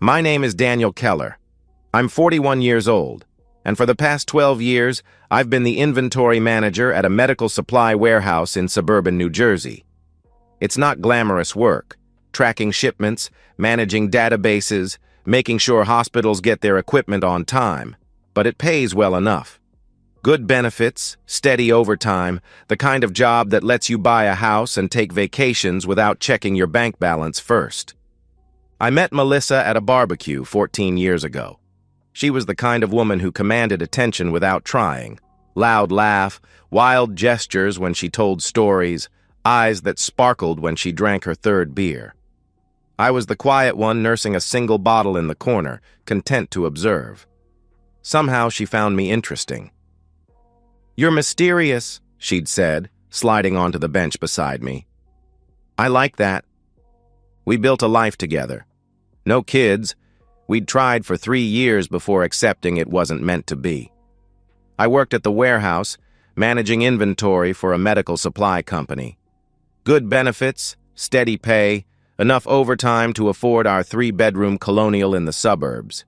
My name is Daniel Keller. I'm 41 years old, and for the past 12 years, I've been the inventory manager at a medical supply warehouse in suburban New Jersey. It's not glamorous work, tracking shipments, managing databases, making sure hospitals get their equipment on time, but it pays well enough. Good benefits, steady overtime, the kind of job that lets you buy a house and take vacations without checking your bank balance first. I met Melissa at a barbecue 14 years ago. She was the kind of woman who commanded attention without trying. Loud laugh, wild gestures when she told stories, eyes that sparkled when she drank her third beer. I was the quiet one nursing a single bottle in the corner, content to observe. Somehow she found me interesting. "You're mysterious," she'd said, sliding onto the bench beside me. I like that. We built a life together. No kids. We'd tried for 3 years before accepting it wasn't meant to be. I worked at the warehouse, managing inventory for a medical supply company. Good benefits, steady pay, enough overtime to afford our 3-bedroom colonial in the suburbs.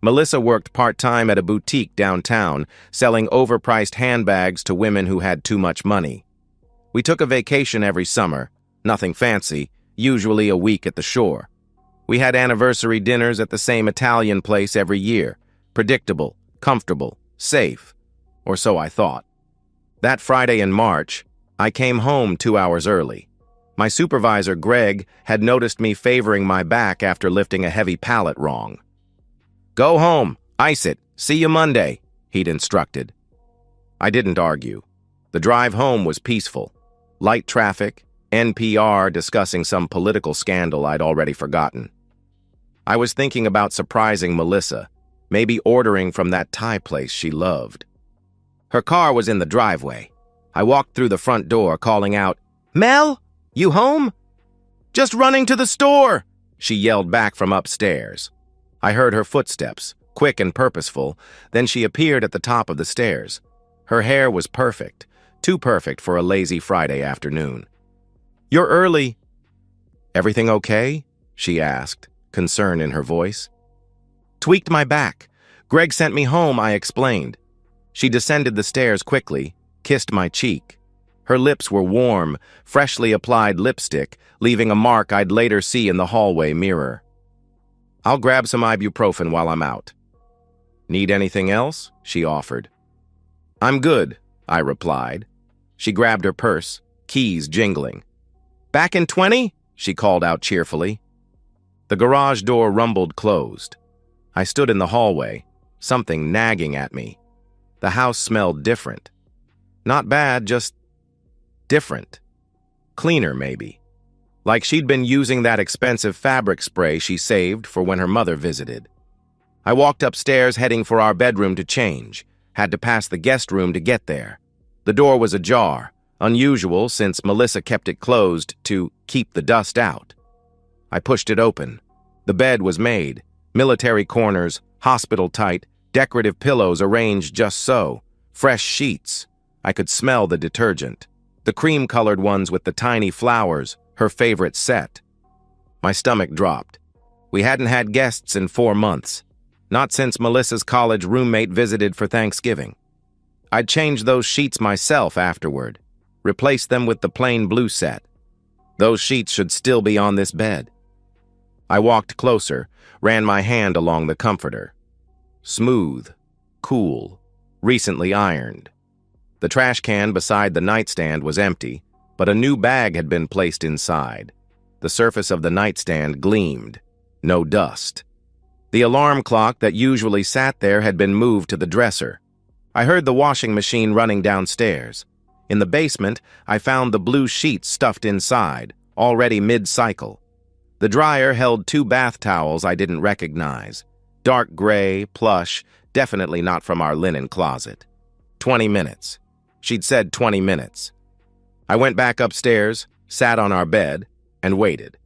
Melissa worked part-time at a boutique downtown, selling overpriced handbags to women who had too much money. We took a vacation every summer, nothing fancy, usually a week at the shore. We had anniversary dinners at the same Italian place every year, predictable, comfortable, safe, or so I thought. That Friday in March, I came home 2 hours early. My supervisor, Greg, had noticed me favoring my back after lifting a heavy pallet wrong. "Go home, ice it, see you Monday," he'd instructed. I didn't argue. The drive home was peaceful. Light traffic, NPR discussing some political scandal I'd already forgotten. I was thinking about surprising Melissa, maybe ordering from that Thai place she loved. Her car was in the driveway. I walked through the front door, calling out, "Mel, you home?" "Just running to the store," she yelled back from upstairs. I heard her footsteps, quick and purposeful, then she appeared at the top of the stairs. Her hair was perfect, too perfect for a lazy Friday afternoon. "You're early." "Everything okay?" she asked, concern in her voice. "Tweaked my back. Greg sent me home," I explained. She descended the stairs quickly, kissed my cheek. Her lips were warm, freshly applied lipstick, leaving a mark I'd later see in the hallway mirror. "I'll grab some ibuprofen while I'm out." "Need anything else?" she offered. "I'm good," I replied. She grabbed her purse, keys jingling. "Back in 20?" she called out cheerfully. The garage door rumbled closed. I stood in the hallway, something nagging at me. The house smelled different. Not bad, just different. Cleaner, maybe. Like she'd been using that expensive fabric spray she saved for when her mother visited. I walked upstairs heading for our bedroom to change. Had to pass the guest room to get there. The door was ajar, unusual since Melissa kept it closed to keep the dust out. I pushed it open. The bed was made. Military corners, hospital tight, decorative pillows arranged just so. Fresh sheets. I could smell the detergent. The cream-colored ones with the tiny flowers, her favorite set. My stomach dropped. We hadn't had guests in 4 months. Not since Melissa's college roommate visited for Thanksgiving. I'd changed those sheets myself afterward. Replaced them with the plain blue set. Those sheets should still be on this bed. I walked closer, ran my hand along the comforter. Smooth, cool, recently ironed. The trash can beside the nightstand was empty, but a new bag had been placed inside. The surface of the nightstand gleamed. No dust. The alarm clock that usually sat there had been moved to the dresser. I heard the washing machine running downstairs. In the basement, I found the blue sheets stuffed inside, already mid-cycle. The dryer held 2 bath towels I didn't recognize. Dark gray, plush, definitely not from our linen closet. 20 minutes. She'd said 20 minutes. I went back upstairs, sat on our bed, and waited.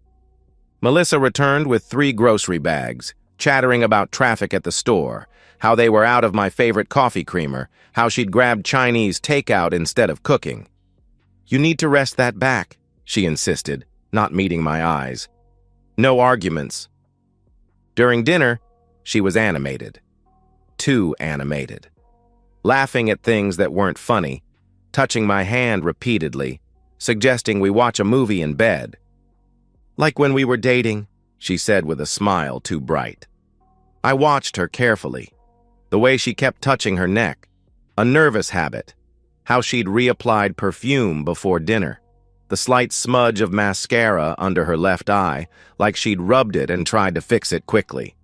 Melissa returned with 3 grocery bags, chattering about traffic at the store, how they were out of my favorite coffee creamer, how she'd grabbed Chinese takeout instead of cooking. "You need to rest that back," she insisted, not meeting my eyes. No arguments. During dinner, she was animated. Too animated. Laughing at things that weren't funny, touching my hand repeatedly, suggesting we watch a movie in bed. "Like when we were dating," she said with a smile too bright. I watched her carefully. The way she kept touching her neck. A nervous habit. How she'd reapplied perfume before dinner. The slight smudge of mascara under her left eye, like she'd rubbed it and tried to fix it quickly.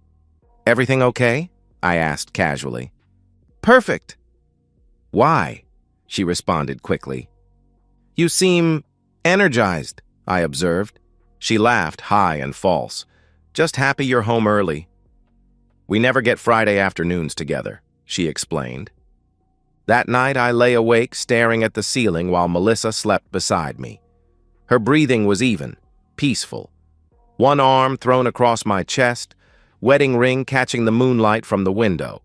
"Everything okay?" I asked casually. "Perfect." "Why?" she responded quickly. "You seem energized," I observed. She laughed high and false. "Just happy you're home early." "We never get Friday afternoons together," she explained. That night I lay awake staring at the ceiling while Melissa slept beside me. Her breathing was even, peaceful. One arm thrown across my chest, wedding ring catching the moonlight from the window.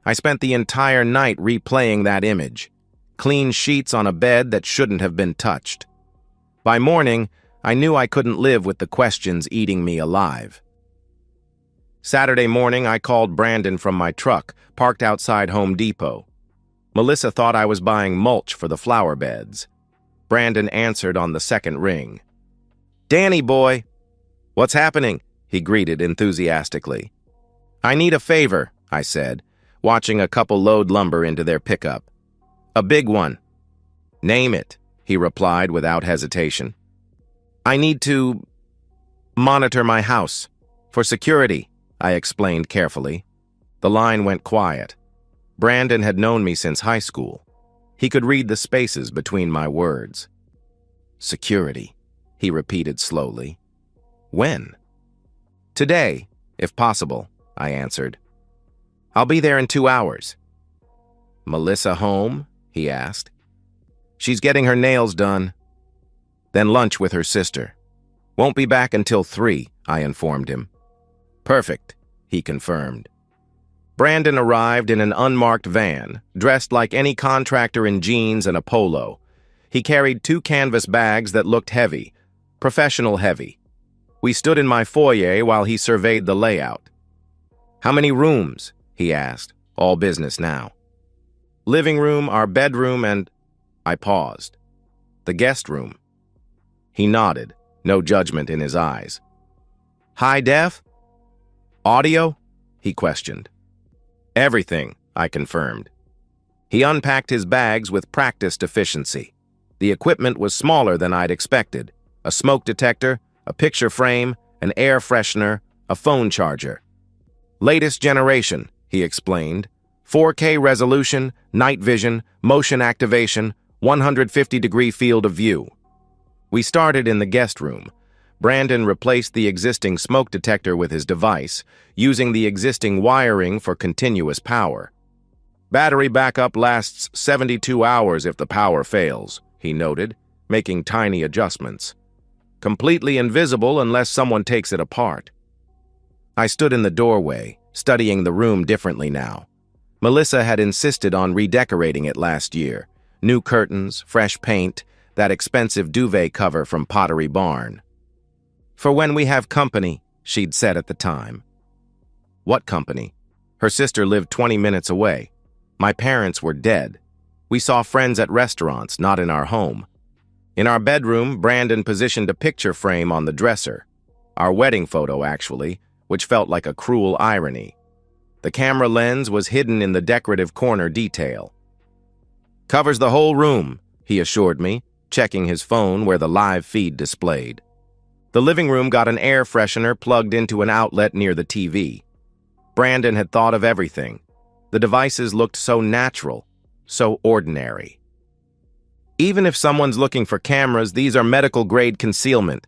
I spent the entire night replaying that image. Clean sheets on a bed that shouldn't have been touched. By morning, I knew I couldn't live with the questions eating me alive. Saturday morning, I called Brandon from my truck, parked outside Home Depot. Melissa thought I was buying mulch for the flower beds. Brandon answered on the second ring. "Danny, boy." "What's happening?" he greeted enthusiastically. "I need a favor," I said, watching a couple load lumber into their pickup. "A big one." "Name it," he replied without hesitation. "I need to monitor my house. For security," I explained carefully. The line went quiet. Brandon had known me since high school. He could read the spaces between my words. "Security," he repeated slowly. "When?" "Today, if possible," I answered. "I'll be there in 2 hours." "Melissa home?" he asked. "She's getting her nails done." "Then lunch with her sister." "Won't be back until 3, I informed him. "Perfect," he confirmed. Brandon arrived in an unmarked van, dressed like any contractor in jeans and a polo. He carried 2 canvas bags that looked heavy, professional heavy. We stood in my foyer while he surveyed the layout. "How many rooms?" he asked, all business now. "Living room, our bedroom, and—" I paused. "The guest room." He nodded, no judgment in his eyes. "High def? Audio?" he questioned. "Everything," I confirmed. He unpacked his bags with practiced efficiency. The equipment was smaller than I'd expected. A smoke detector, a picture frame, an air freshener, a phone charger. "Latest generation," he explained. 4K resolution, night vision, motion activation, 150-degree field of view. We started in the guest room. Brandon replaced the existing smoke detector with his device, using the existing wiring for continuous power. "Battery backup lasts 72 hours if the power fails," he noted, making tiny adjustments. "Completely invisible unless someone takes it apart." I stood in the doorway, studying the room differently now. Melissa had insisted on redecorating it last year. New curtains, fresh paint, that expensive duvet cover from Pottery Barn. "For when we have company," she'd said at the time. What company? Her sister lived 20 minutes away. My parents were dead. We saw friends at restaurants, not in our home. In our bedroom, Brandon positioned a picture frame on the dresser. Our wedding photo, actually, which felt like a cruel irony. The camera lens was hidden in the decorative corner detail. "Covers the whole room," he assured me, checking his phone where the live feed displayed. The living room got an air freshener plugged into an outlet near the TV. Brandon had thought of everything. The devices looked so natural, so ordinary. "Even if someone's looking for cameras, these are medical-grade concealment.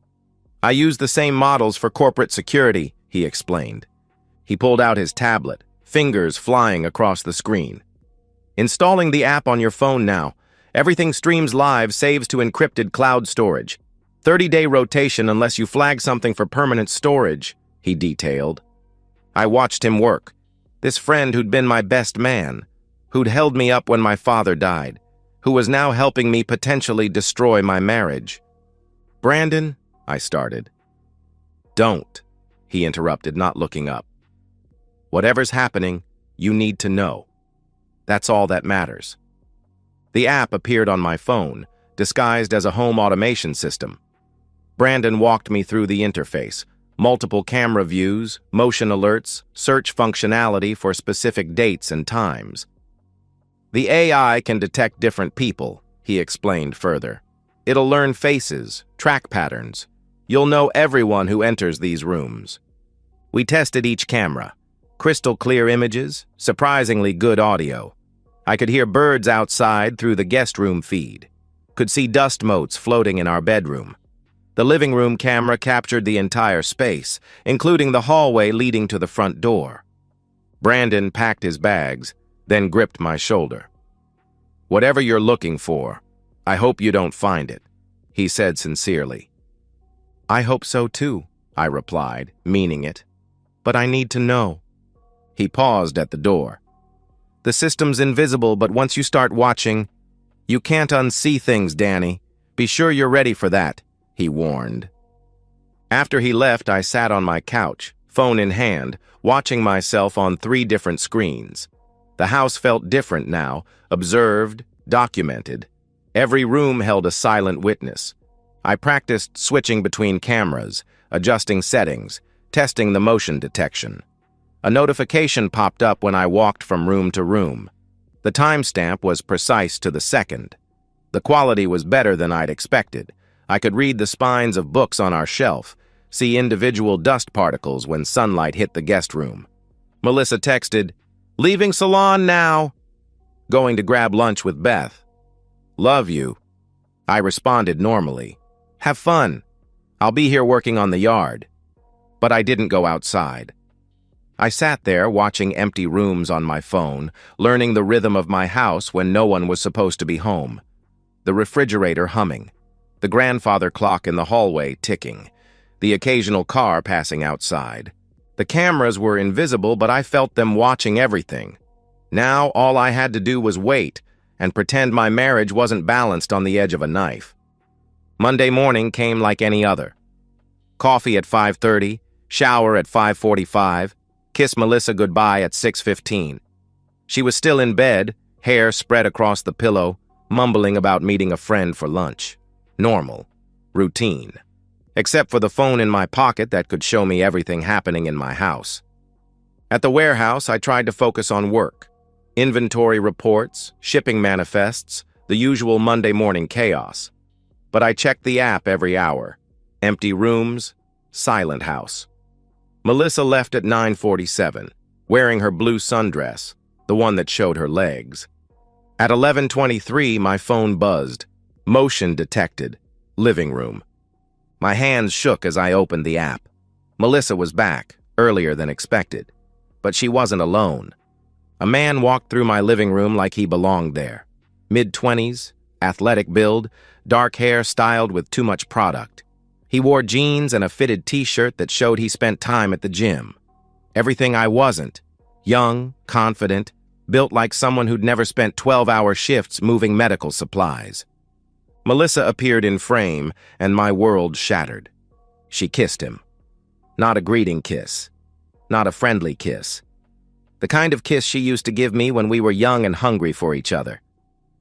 I use the same models for corporate security," he explained. He pulled out his tablet, fingers flying across the screen. "Installing the app on your phone now. Everything streams live, saves to encrypted cloud storage. 30-day rotation unless you flag something for permanent storage," he detailed. I watched him work. This friend who'd been my best man, who'd held me up when my father died, who was now helping me potentially destroy my marriage. "Brandon," I started. "Don't," he interrupted, not looking up. Whatever's happening, you need to know. That's all that matters. The app appeared on my phone, disguised as a home automation system. Brandon walked me through the interface, multiple camera views, motion alerts, search functionality for specific dates and times. The AI can detect different people, he explained further. It'll learn faces, track patterns. You'll know everyone who enters these rooms. We tested each camera. Crystal clear images, surprisingly good audio. I could hear birds outside through the guest room feed. Could see dust motes floating in our bedroom. The living room camera captured the entire space, including the hallway leading to the front door. Brandon packed his bags, then gripped my shoulder. Whatever you're looking for, I hope you don't find it, he said sincerely. I hope so too, I replied, meaning it. But I need to know. He paused at the door. The system's invisible, but once you start watching, you can't unsee things, Danny. Be sure you're ready for that, he warned. After he left, I sat on my couch, phone in hand, watching myself on 3 different screens. The house felt different now, observed, documented. Every room held a silent witness. I practiced switching between cameras, adjusting settings, testing the motion detection. A notification popped up when I walked from room to room. The timestamp was precise to the second. The quality was better than I'd expected. I could read the spines of books on our shelf, see individual dust particles when sunlight hit the guest room. Melissa texted, "Leaving salon now. Going to grab lunch with Beth. Love you." I responded normally. "Have fun. I'll be here working on the yard." But I didn't go outside. I sat there watching empty rooms on my phone, learning the rhythm of my house when no one was supposed to be home. The refrigerator humming, the grandfather clock in the hallway ticking, the occasional car passing outside. The cameras were invisible, but I felt them watching everything. Now all I had to do was wait and pretend my marriage wasn't balanced on the edge of a knife. Monday morning came like any other. Coffee at 5:30, shower at 5:45, kiss Melissa goodbye at 6:15. She was still in bed, hair spread across the pillow, mumbling about meeting a friend for lunch. Normal. Routine. Except for the phone in my pocket that could show me everything happening in my house. At the warehouse, I tried to focus on work. Inventory reports, shipping manifests, the usual Monday morning chaos. But I checked the app every hour. Empty rooms, silent house. Melissa left at 9:47, wearing her blue sundress, the one that showed her legs. At 11:23, my phone buzzed. Motion detected. Living room. My hands shook as I opened the app. Melissa was back, earlier than expected. But she wasn't alone. A man walked through my living room like he belonged there. Mid-20s, athletic build, dark hair styled with too much product. He wore jeans and a fitted t-shirt that showed he spent time at the gym. Everything I wasn't. Young, confident, built like someone who'd never spent 12-hour shifts moving medical supplies. Melissa appeared in frame, and my world shattered. She kissed him. Not a greeting kiss. Not a friendly kiss. The kind of kiss she used to give me when we were young and hungry for each other.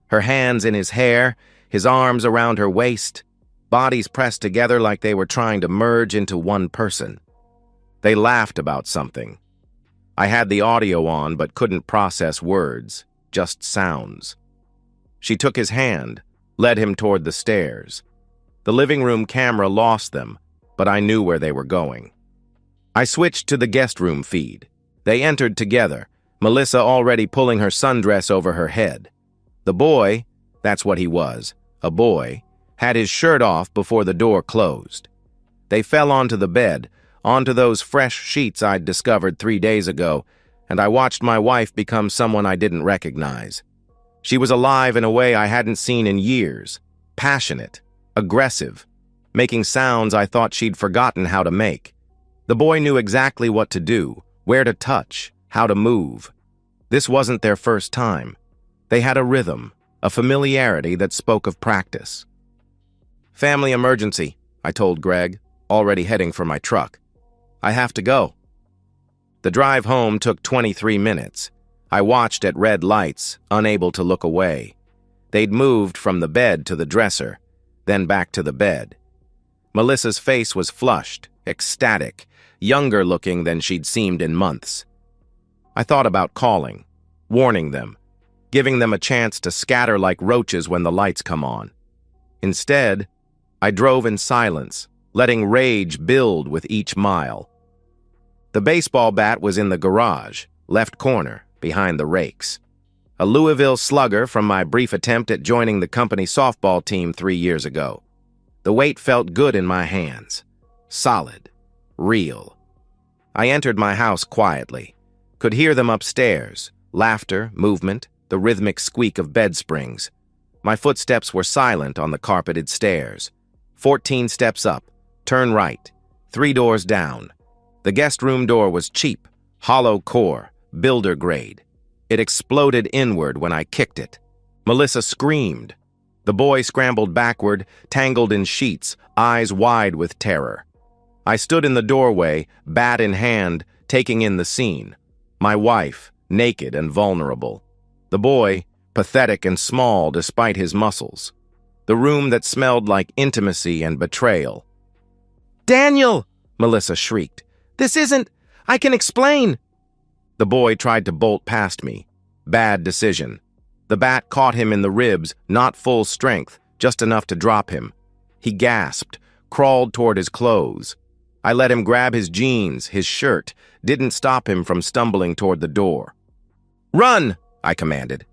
Her hands in his hair, his arms around her waist, bodies pressed together like they were trying to merge into one person. They laughed about something. I had the audio on but couldn't process words, just sounds. She took his hand, led him toward the stairs. The living room camera lost them, but I knew where they were going. I switched to the guest room feed. They entered together, Melissa already pulling her sundress over her head. The boy, that's what he was, a boy, had his shirt off before the door closed. They fell onto the bed, onto those fresh sheets I'd discovered 3 days ago, and I watched my wife become someone I didn't recognize. She was alive in a way I hadn't seen in years, passionate, aggressive, making sounds I thought she'd forgotten how to make. The boy knew exactly what to do, where to touch, how to move. This wasn't their first time. They had a rhythm, a familiarity that spoke of practice. "Family emergency," I told Greg, already heading for my truck. I have to go." The drive home took 23 minutes. I watched at red lights, unable to look away. They'd moved from the bed to the dresser, then back to the bed. Melissa's face was flushed, ecstatic, younger looking than she'd seemed in months. I thought about calling, warning them, giving them a chance to scatter like roaches when the lights come on. Instead, I drove in silence, letting rage build with each mile. The baseball bat was in the garage, left corner, behind the rakes. A Louisville Slugger from my brief attempt at joining the company softball team 3 years ago. The weight felt good in my hands. Solid. Real. I entered my house quietly. Could hear them upstairs. Laughter, movement, the rhythmic squeak of bed springs. My footsteps were silent on the carpeted stairs. 14 steps up. Turn right. 3 doors down. The guest room door was cheap, hollow core, builder grade. It exploded inward when I kicked it. Melissa screamed. The boy scrambled backward, tangled in sheets, eyes wide with terror. I stood in the doorway, bat in hand, taking in the scene. My wife, naked and vulnerable. The boy, pathetic and small despite his muscles. The room that smelled like intimacy and betrayal. "Daniel!" Melissa shrieked. "This isn't... I can explain!" The boy tried to bolt past me. Bad decision. The bat caught him in the ribs, not full strength, just enough to drop him. He gasped, crawled toward his clothes. I let him grab his jeans, his shirt, didn't stop him from stumbling toward the door. "Run!" I commanded.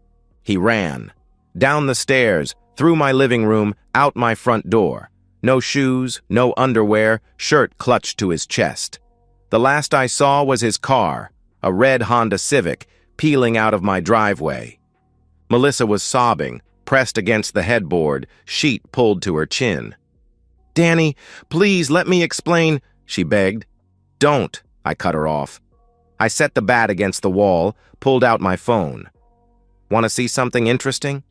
He ran. Down the stairs, through my living room, out my front door. No shoes, no underwear, shirt clutched to his chest. The last I saw was his car, a red Honda Civic, peeling out of my driveway. Melissa was sobbing, pressed against the headboard, sheet pulled to her chin. "Danny, please let me explain," she begged. "Don't," I cut her off. I set the bat against the wall, pulled out my phone. "Want to see something interesting?"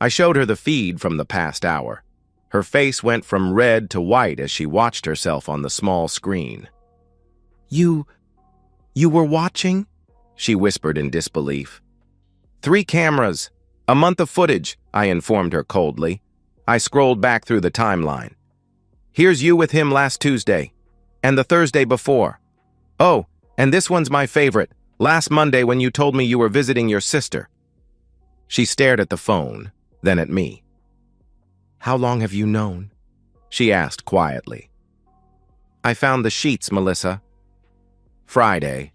I showed her the feed from the past hour. Her face went from red to white as she watched herself on the small screen. You were watching?" she whispered in disbelief. 3 cameras, a month of footage," I informed her coldly. I scrolled back through the timeline. "Here's you with him last Tuesday, and the Thursday before. Oh, and this one's my favorite, last Monday when you told me you were visiting your sister." She stared at the phone, then at me. "How long have you known?" she asked quietly. "I found the sheets, Melissa." "Friday.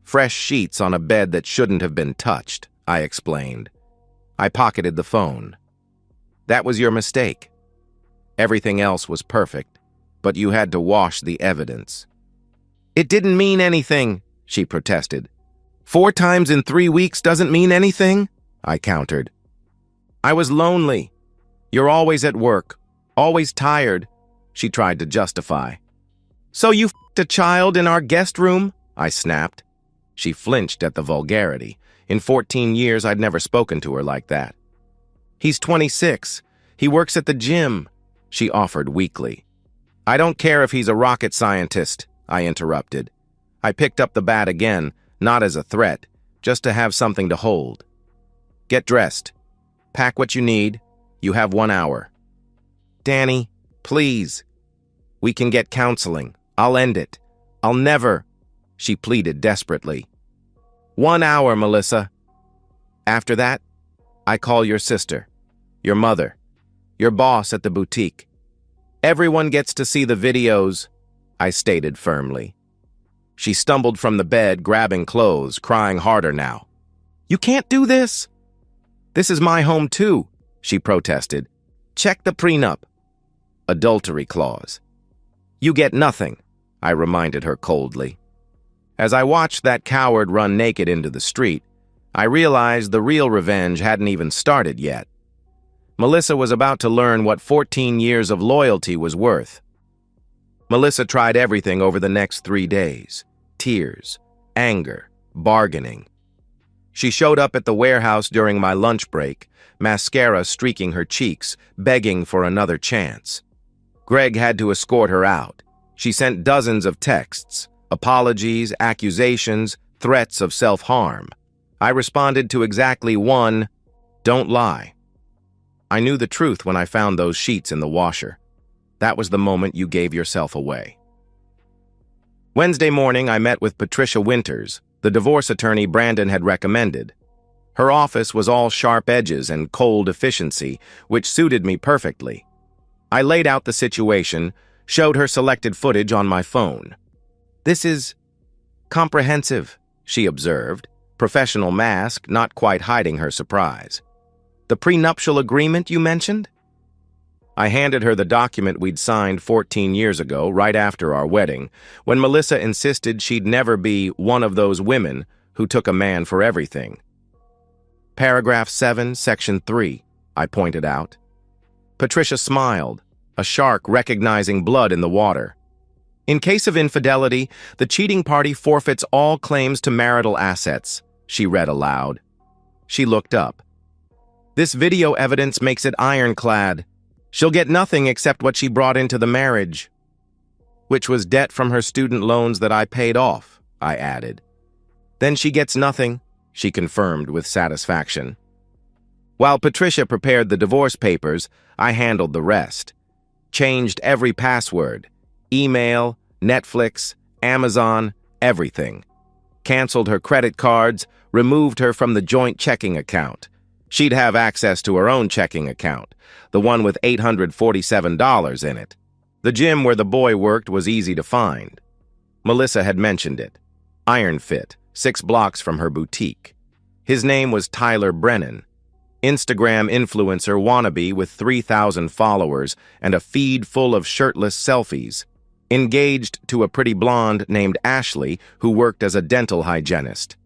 Fresh sheets on a bed that shouldn't have been touched," I explained. I pocketed the phone. "That was your mistake. Everything else was perfect, but you had to wash the evidence." "It didn't mean anything," she protested. 4 times in 3 weeks doesn't mean anything?" I countered. "I was lonely. You're always at work, always tired," she tried to justify. "So you f***ed a child in our guest room?" I snapped. She flinched at the vulgarity. In 14 years, I'd never spoken to her like that. "He's 26. He works at the gym," she offered weakly. "I don't care if he's a rocket scientist," I interrupted. I picked up the bat again, not as a threat, just to have something to hold. "Get dressed. Pack what you need. You have 1 hour." "Danny, please. We can get counseling. I'll end it. I'll never," she pleaded desperately. 1 hour, Melissa. After that, I call your sister, your mother, your boss at the boutique. Everyone gets to see the videos, I stated firmly. She stumbled from the bed, grabbing clothes, crying harder now. "You can't do this." "This is my home too," she protested. "Check the prenup." Adultery clause. "You get nothing," I reminded her coldly. As I watched that coward run naked into the street, I realized the real revenge hadn't even started yet. Melissa was about to learn what 14 years of loyalty was worth. Melissa tried everything over the next 3 days. Tears, anger, bargaining. She showed up at the warehouse during my lunch break, mascara streaking her cheeks, begging for another chance. Greg had to escort her out. She sent dozens of texts, apologies, accusations, threats of self-harm. I responded to exactly one, "Don't lie." I knew the truth when I found those sheets in the washer. That was the moment you gave yourself away. Wednesday morning, I met with Patricia Winters, the divorce attorney Brandon had recommended. Her office was all sharp edges and cold efficiency, which suited me perfectly. I laid out the situation, showed her selected footage on my phone. "This is comprehensive," she observed, professional mask not quite hiding her surprise. "The prenuptial agreement you mentioned?" I handed her the document we'd signed 14 years ago, right after our wedding, when Melissa insisted she'd never be one of those women who took a man for everything. "Paragraph 7, Section 3, I pointed out. Patricia smiled, a shark recognizing blood in the water. "In case of infidelity, the cheating party forfeits all claims to marital assets," she read aloud. She looked up. "This video evidence makes it ironclad. She'll get nothing except what she brought into the marriage." "Which was debt from her student loans that I paid off," I added. "Then she gets nothing," she confirmed with satisfaction. While Patricia prepared the divorce papers, I handled the rest. Changed every password. Email, Netflix, Amazon, everything. Canceled her credit cards, removed her from the joint checking account. She'd have access to her own checking account, the one with $847 in it. The gym where the boy worked was easy to find. Melissa had mentioned it. Iron Fit, 6 blocks from her boutique. His name was Tyler Brennan. Instagram influencer wannabe with 3,000 followers and a feed full of shirtless selfies. Engaged to a pretty blonde named Ashley who worked as a dental hygienist.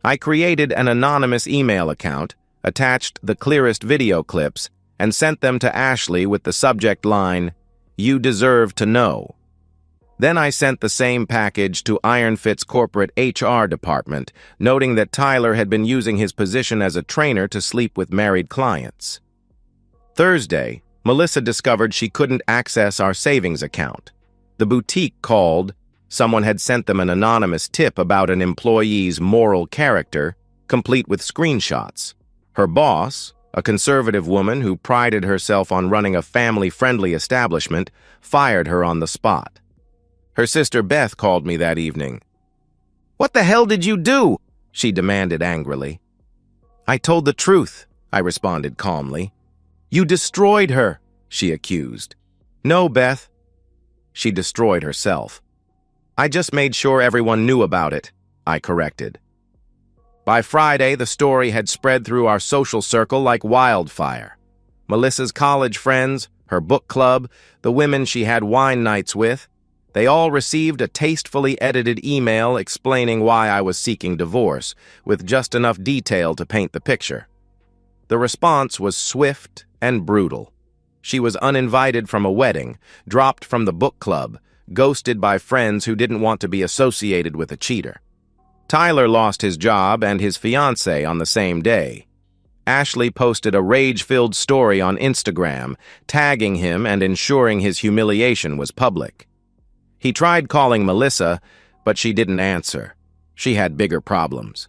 I created an anonymous email account, attached the clearest video clips, and sent them to Ashley with the subject line, "You deserve to know." Then I sent the same package to IronFit's corporate HR department, noting that Tyler had been using his position as a trainer to sleep with married clients. Thursday, Melissa discovered she couldn't access our savings account. The boutique called. Someone had sent them an anonymous tip about an employee's moral character, complete with screenshots. Her boss, a conservative woman who prided herself on running a family-friendly establishment, fired her on the spot. Her sister Beth called me that evening. "What the hell did you do?" she demanded angrily. "I told the truth," I responded calmly. "You destroyed her," she accused. "No, Beth. She destroyed herself. I just made sure everyone knew about it," I corrected. By Friday, the story had spread through our social circle like wildfire. Melissa's college friends, her book club, the women she had wine nights with, they all received a tastefully edited email explaining why I was seeking divorce, with just enough detail to paint the picture. The response was swift and brutal. She was uninvited from a wedding, dropped from the book club, ghosted by friends who didn't want to be associated with a cheater. Tyler lost his job and his fiancée on the same day. Ashley posted a rage-filled story on Instagram, tagging him and ensuring his humiliation was public. He tried calling Melissa, but she didn't answer. She had bigger problems.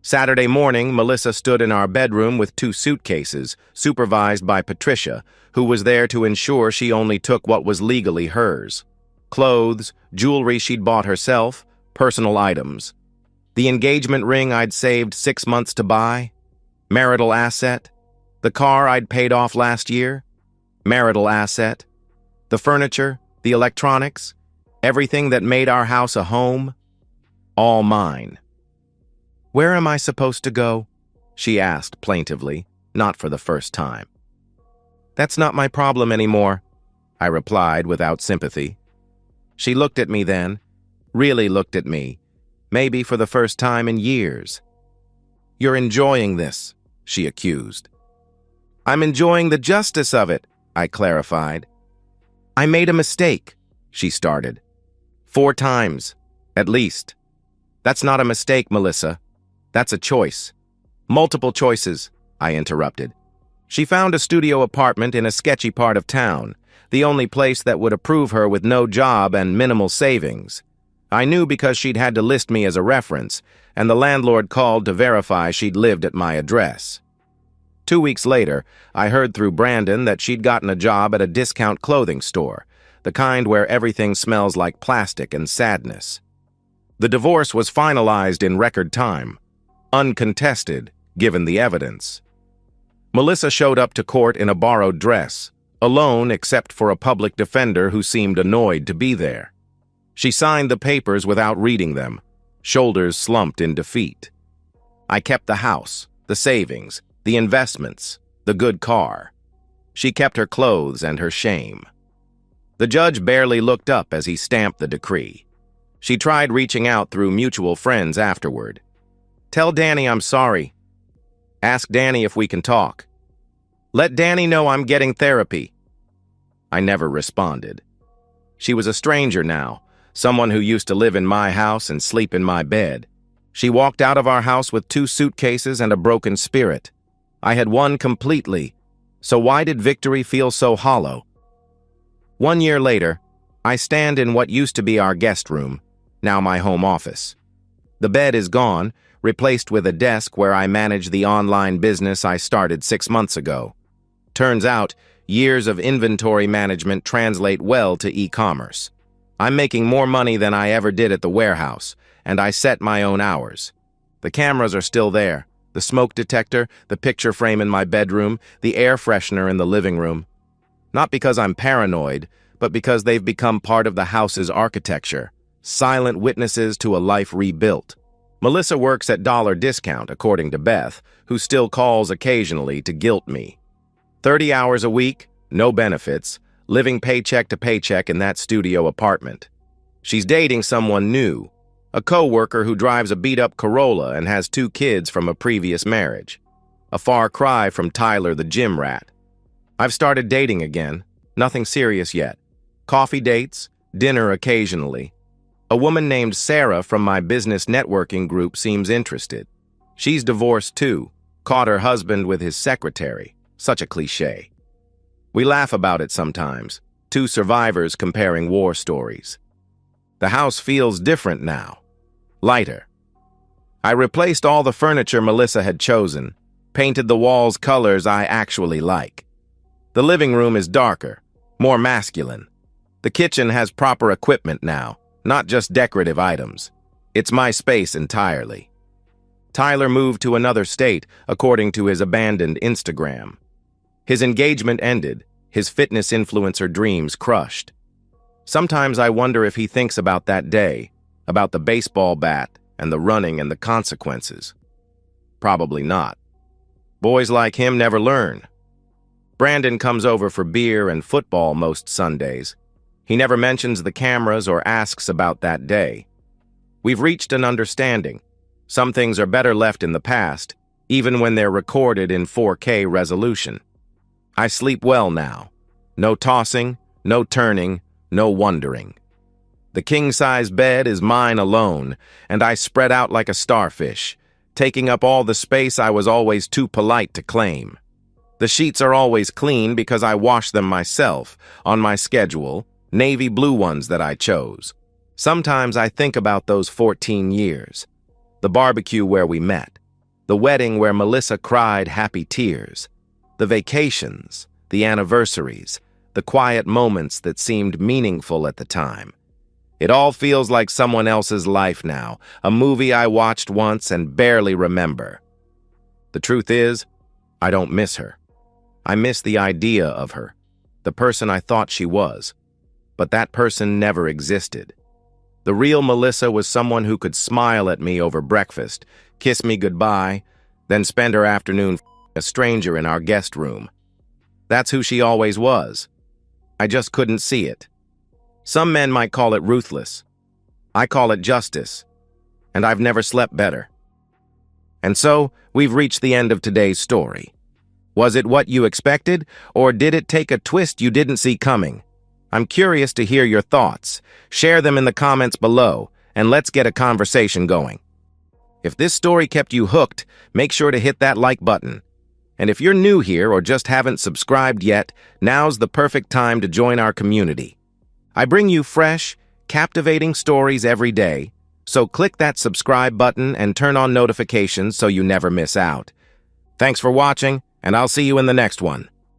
Saturday morning, Melissa stood in our bedroom with 2 suitcases, supervised by Patricia, who was there to ensure she only took what was legally hers. Clothes, jewelry she'd bought herself, personal items. The engagement ring I'd saved 6 months to buy. Marital asset. The car I'd paid off last year. Marital asset. The furniture, the electronics, everything that made our house a home. All mine. "Where am I supposed to go?" she asked plaintively, not for the first time. "That's not my problem anymore," I replied without sympathy. She looked at me then, really looked at me, maybe for the first time in years. "You're enjoying this," she accused. "I'm enjoying the justice of it," I clarified. "I made a mistake," she started. 4 times, at least. "That's not a mistake, Melissa. That's a choice." "Multiple choices," I interrupted. "She found a studio apartment in a sketchy part of town, the only place that would approve her with no job and minimal savings. I knew because she'd had to list me as a reference, and the landlord called to verify she'd lived at my address. 2 weeks later, I heard through Brandon that she'd gotten a job at a discount clothing store, the kind where everything smells like plastic and sadness. The divorce was finalized in record time, uncontested, given the evidence. Melissa showed up to court in a borrowed dress, alone except for a public defender who seemed annoyed to be there. She signed the papers without reading them, shoulders slumped in defeat. I kept the house, the savings, the investments, the good car. She kept her clothes and her shame. The judge barely looked up as he stamped the decree. She tried reaching out through mutual friends afterward. "Tell Danny I'm sorry. Ask Danny if we can talk. Let Danny know I'm getting therapy." I never responded. She was a stranger now, someone who used to live in my house and sleep in my bed. She walked out of our house with 2 suitcases and a broken spirit. I had won completely, so why did victory feel so hollow? 1 year later, I stand in what used to be our guest room, now my home office. The bed is gone, replaced with a desk where I manage the online business I started 6 months ago. Turns out, years of inventory management translate well to e-commerce. I'm making more money than I ever did at the warehouse, and I set my own hours. The cameras are still there, the smoke detector, the picture frame in my bedroom, the air freshener in the living room. Not because I'm paranoid, but because they've become part of the house's architecture, silent witnesses to a life rebuilt. Melissa works at dollar discount, according to Beth, who still calls occasionally to guilt me. 30 hours a week, no benefits, living paycheck to paycheck in that studio apartment. She's dating someone new, a co-worker who drives a beat-up Corolla and has 2 kids from a previous marriage. A far cry from Tyler the gym rat. I've started dating again, nothing serious yet. Coffee dates, dinner occasionally. A woman named Sarah from my business networking group seems interested. She's divorced too, caught her husband with his secretary. Such a cliché. We laugh about it sometimes, 2 survivors comparing war stories. The house feels different now, lighter. I replaced all the furniture Melissa had chosen, painted the walls colors I actually like. The living room is darker, more masculine. The kitchen has proper equipment now, not just decorative items. It's my space entirely. Tyler moved to another state, according to his abandoned Instagram. His engagement ended, his fitness influencer dreams crushed. Sometimes I wonder if he thinks about that day, about the baseball bat and the running and the consequences. Probably not. Boys like him never learn. Brandon comes over for beer and football most Sundays. He never mentions the cameras or asks about that day. We've reached an understanding. Some things are better left in the past, even when they're recorded in 4K resolution. I sleep well now. No tossing, no turning, no wondering. The king-size bed is mine alone, and I spread out like a starfish, taking up all the space I was always too polite to claim. The sheets are always clean because I wash them myself, on my schedule, navy blue ones that I chose. Sometimes I think about those 14 years. The barbecue where we met. The wedding where Melissa cried happy tears. The vacations, the anniversaries, the quiet moments that seemed meaningful at the time. It all feels like someone else's life now, a movie I watched once and barely remember. The truth is, I don't miss her. I miss the idea of her, the person I thought she was. But that person never existed. The real Melissa was someone who could smile at me over breakfast, kiss me goodbye, then spend her afternoon a stranger in our guest room. That's who she always was. I just couldn't see it. Some men might call it ruthless. I call it justice. And I've never slept better. And so, we've reached the end of today's story. Was it what you expected, or did it take a twist you didn't see coming? I'm curious to hear your thoughts. Share them in the comments below, and let's get a conversation going. If this story kept you hooked, make sure to hit that like button. And if you're new here or just haven't subscribed yet, now's the perfect time to join our community. I bring you fresh, captivating stories every day, so click that subscribe button and turn on notifications so you never miss out. Thanks for watching, and I'll see you in the next one.